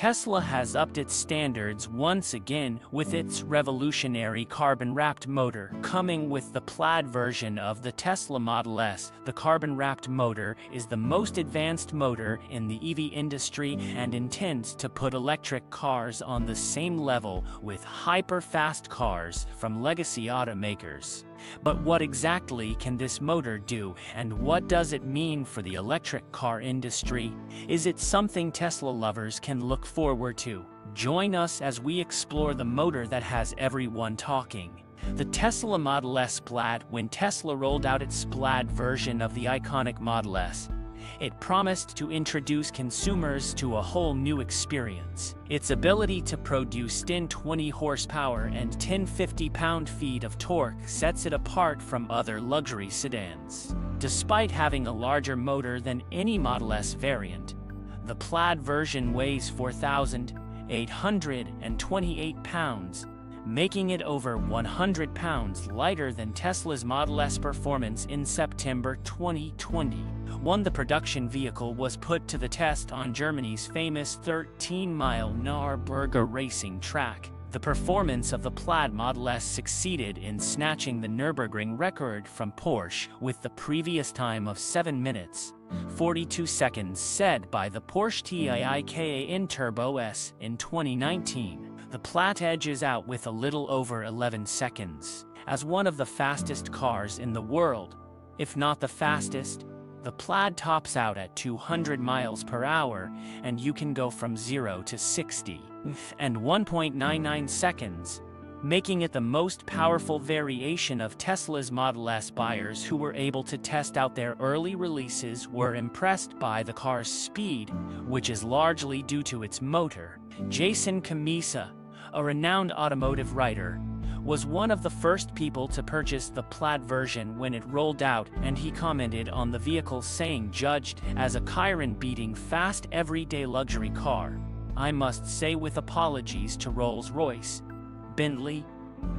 Tesla has upped its standards once again with its revolutionary carbon-wrapped motor. Coming with the Plaid version of the Tesla Model S, the carbon-wrapped motor is the most advanced motor in the EV industry and intends to put electric cars on the same level with hyper-fast cars from legacy automakers. But what exactly can this motor do, and what does it mean for the electric car industry? Is it something Tesla lovers can look forward to? Join us as we explore the motor that has everyone talking. The Tesla Model S Plaid. When Tesla rolled out its Plaid version of the iconic Model S, it promised to introduce consumers to a whole new experience. Its ability to produce 1020 horsepower and 1050 pound-feet of torque sets it apart from other luxury sedans. Despite having a larger motor than any Model S variant, the Plaid version weighs 4,828 pounds, making it over 100 pounds lighter than Tesla's Model S Performance in September 2020. The production vehicle was put to the test on Germany's famous 13-mile Nürburgring racing track. The performance of the Plaid Model S succeeded in snatching the Nürburgring record from Porsche with the previous time of 7 minutes, 42 seconds set by the Porsche Taycan Turbo S in 2019. The Plaid edges out with a little over 11 seconds. As one of the fastest cars in the world, if not the fastest, the Plaid tops out at 200 miles per hour, and you can go from 0 to 60 in 1.99 seconds, making it the most powerful variation of Tesla's Model S. Buyers who were able to test out their early releases were impressed by the car's speed, which is largely due to its motor. Jason Camisa, a renowned automotive writer, was one of the first people to purchase the Plaid version when it rolled out, and he commented on the vehicle saying, "Judged as a Chiron-beating fast everyday luxury car, I must say with apologies to Rolls-Royce, Bentley,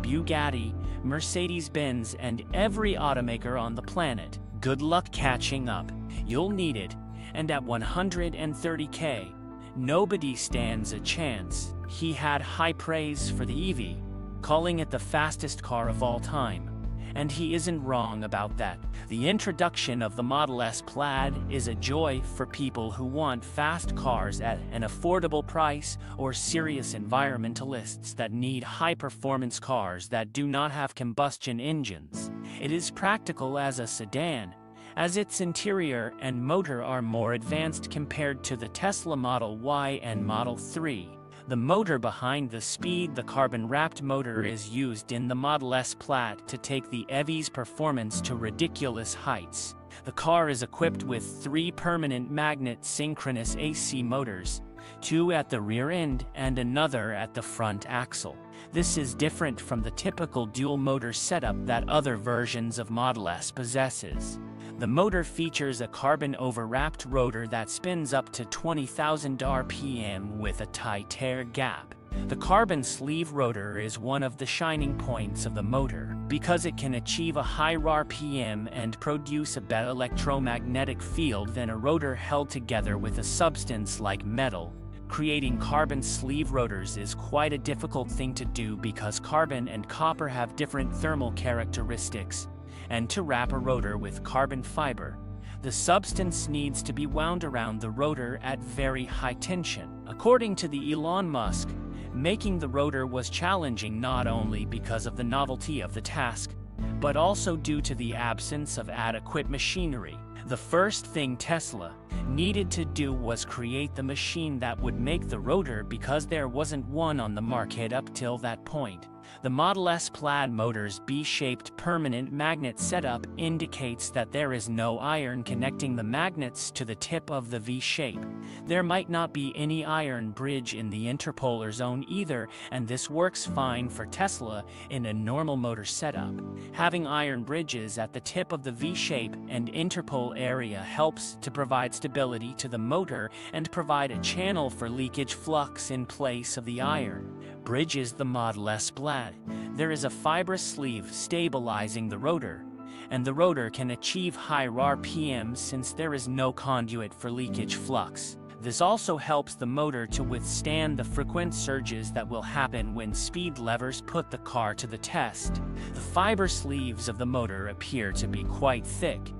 Bugatti, Mercedes-Benz and every automaker on the planet, good luck catching up. You'll need it, and at 130K, nobody stands a chance." He had high praise for the EV, calling it the fastest car of all time. And he isn't wrong about that. The introduction of the Model S Plaid is a joy for people who want fast cars at an affordable price, or serious environmentalists that need high-performance cars that do not have combustion engines. It is practical as a sedan, as its interior and motor are more advanced compared to the Tesla Model Y and Model 3. The motor behind the carbon-wrapped motor is used in the Model S Plaid to take the EV's performance to ridiculous heights. The car is equipped with 3 permanent magnet synchronous AC motors, 2 at the rear end and another at the front axle. This is different from the typical dual-motor setup that other versions of Model S possesses. The motor features a carbon-overwrapped rotor that spins up to 20,000 RPM with a tight air gap. The carbon sleeve rotor is one of the shining points of the motor, because it can achieve a higher RPM and produce a better electromagnetic field than a rotor held together with a substance like metal. Creating carbon sleeve rotors is quite a difficult thing to do because carbon and copper have different thermal characteristics. And to wrap a rotor with carbon fiber, the substance needs to be wound around the rotor at very high tension. According to the Elon Musk, making the rotor was challenging not only because of the novelty of the task, but also due to the absence of adequate machinery. The first thing Tesla needed to do was create the machine that would make the rotor, because there wasn't one on the market up till that point. The Model S Plaid motor's B-shaped permanent magnet setup indicates that there is no iron connecting the magnets to the tip of the V shape. There might not be any iron bridge in the interpolar zone either, and this works fine for Tesla in a normal motor setup. Having iron bridges at the tip of the V shape and interpole area helps to provide stability to the motor and provide a channel for leakage flux in place of the iron bridges. The Model S Plaid, there is a fibrous sleeve stabilizing the rotor, and the rotor can achieve high RPM since there is no conduit for leakage flux. This also helps the motor to withstand the frequent surges that will happen when speed levers put the car to the test. The fiber sleeves of the motor appear to be quite thick,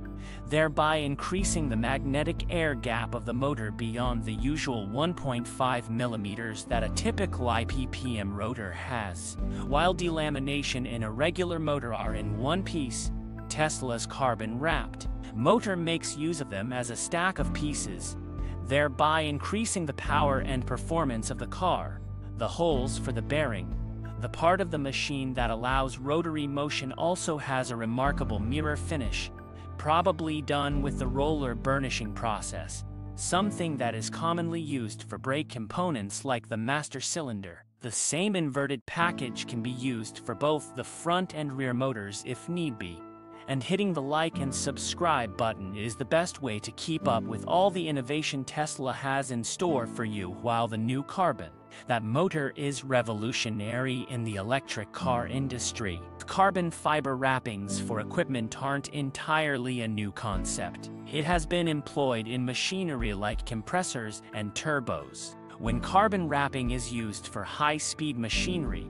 thereby increasing the magnetic air gap of the motor beyond the usual 1.5 millimeters that a typical IPPM rotor has. While delamination in a regular motor are in one piece, Tesla's carbon-wrapped motor makes use of them as a stack of pieces, thereby increasing the power and performance of the car. The holes for the bearing, the part of the machine that allows rotary motion, also has a remarkable mirror finish, probably done with the roller burnishing process, something that is commonly used for brake components like the master cylinder. The same inverted package can be used for both the front and rear motors if need be. And hitting the like and subscribe button is the best way to keep up with all the innovation Tesla has in store for you. While the new carbon, that motor is revolutionary in the electric car industry, carbon fiber wrappings for equipment aren't entirely a new concept. It has been employed in machinery like compressors and turbos. When carbon wrapping is used for high-speed machinery,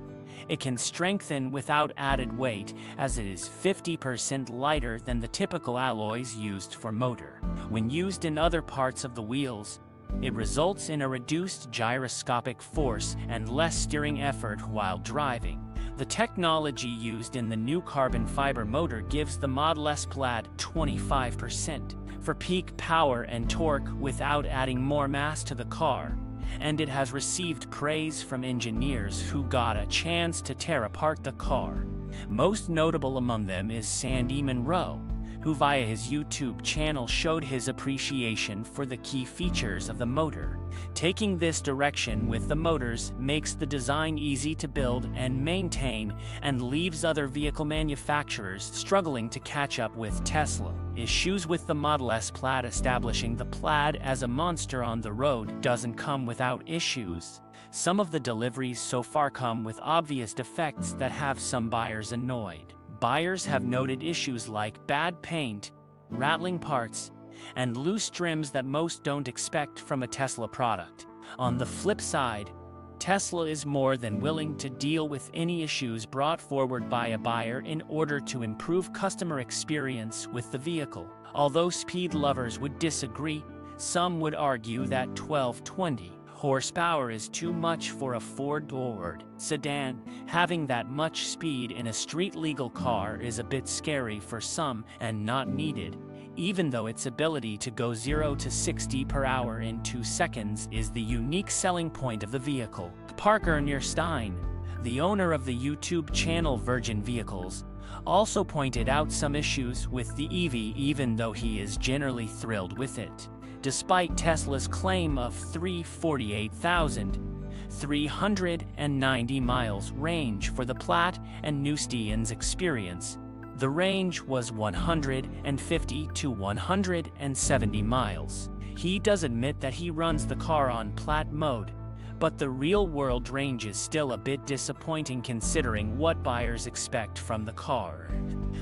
it can strengthen without added weight, as it is 50% lighter than the typical alloys used for motor. When used in other parts of the wheels, it results in a reduced gyroscopic force and less steering effort while driving. The technology used in the new carbon fiber motor gives the Model S Plaid 25% for peak power and torque without adding more mass to the car, and it has received praise from engineers who got a chance to tear apart the car. Most notable among them is Sandy Munro, who via his YouTube channel showed his appreciation for the key features of the motor. Taking this direction with the motors makes the design easy to build and maintain, and leaves other vehicle manufacturers struggling to catch up with Tesla. Issues with the Model S Plaid. Establishing the Plaid as a monster on the road doesn't come without issues. Some of the deliveries so far come with obvious defects that have some buyers annoyed. Buyers have noted issues like bad paint, rattling parts, and loose trims that most don't expect from a Tesla product. On the flip side, Tesla is more than willing to deal with any issues brought forward by a buyer in order to improve customer experience with the vehicle. Although speed lovers would disagree, some would argue that 1220 horsepower is too much for a four-doored sedan. Having that much speed in a street-legal car is a bit scary for some and not needed, even though its ability to go 0 to 60 per hour in 2 seconds is the unique selling point of the vehicle. Parker Nierstein, the owner of the YouTube channel Virgin Vehicles, also pointed out some issues with the EV, even though he is generally thrilled with it. Despite Tesla's claim of 348,390 miles range for the Plaid and Newsteon's experience, the range was 150 to 170 miles. He does admit that he runs the car on Plaid mode, but the real-world range is still a bit disappointing considering what buyers expect from the car.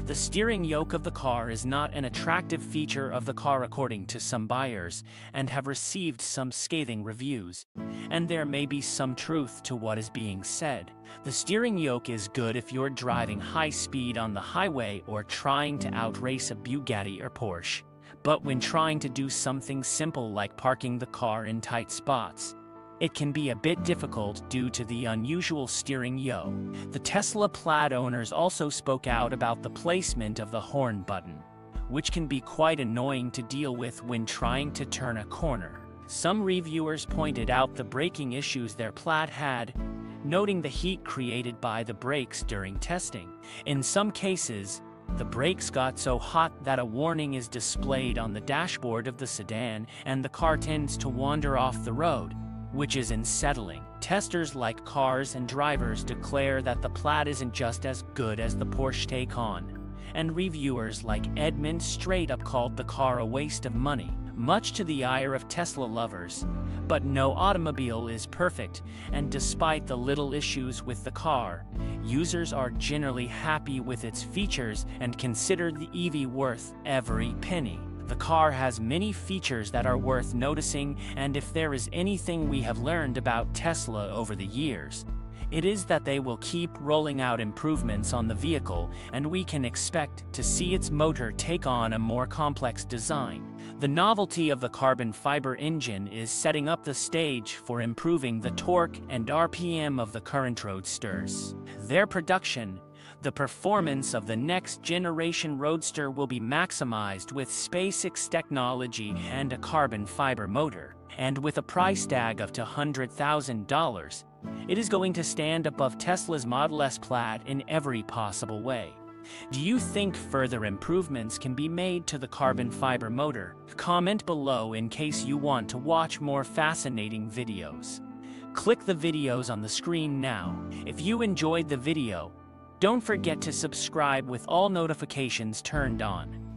The steering yoke of the car is not an attractive feature of the car according to some buyers, and have received some scathing reviews. And there may be some truth to what is being said. The steering yoke is good if you're driving high speed on the highway or trying to outrace a Bugatti or Porsche. But when trying to do something simple like parking the car in tight spots, it can be a bit difficult due to the unusual steering yoke. The Tesla Plaid owners also spoke out about the placement of the horn button, which can be quite annoying to deal with when trying to turn a corner. Some reviewers pointed out the braking issues their Plaid had, noting the heat created by the brakes during testing. In some cases, the brakes got so hot that a warning is displayed on the dashboard of the sedan, and the car tends to wander off the road, which is unsettling. Testers like cars and drivers declare that the Plaid isn't just as good as the Porsche Taycan, and reviewers like Edmund straight up called the car a waste of money, much to the ire of Tesla lovers. But no automobile is perfect, and despite the little issues with the car, users are generally happy with its features and consider the EV worth every penny. The car has many features that are worth noticing, and if there is anything we have learned about Tesla over the years, it is that they will keep rolling out improvements on the vehicle, and we can expect to see its motor take on a more complex design. The novelty of the carbon fiber engine is setting up the stage for improving the torque and RPM of the current roadsters. Their production, the performance of the next generation Roadster, will be maximized with SpaceX technology and a carbon fiber motor. And with a price tag of $200,000, it is going to stand above Tesla's Model S Plaid in every possible way. Do you think further improvements can be made to the carbon fiber motor? Comment below in case you want to watch more fascinating videos. Click the videos on the screen now. If you enjoyed the video, don't forget to subscribe with all notifications turned on.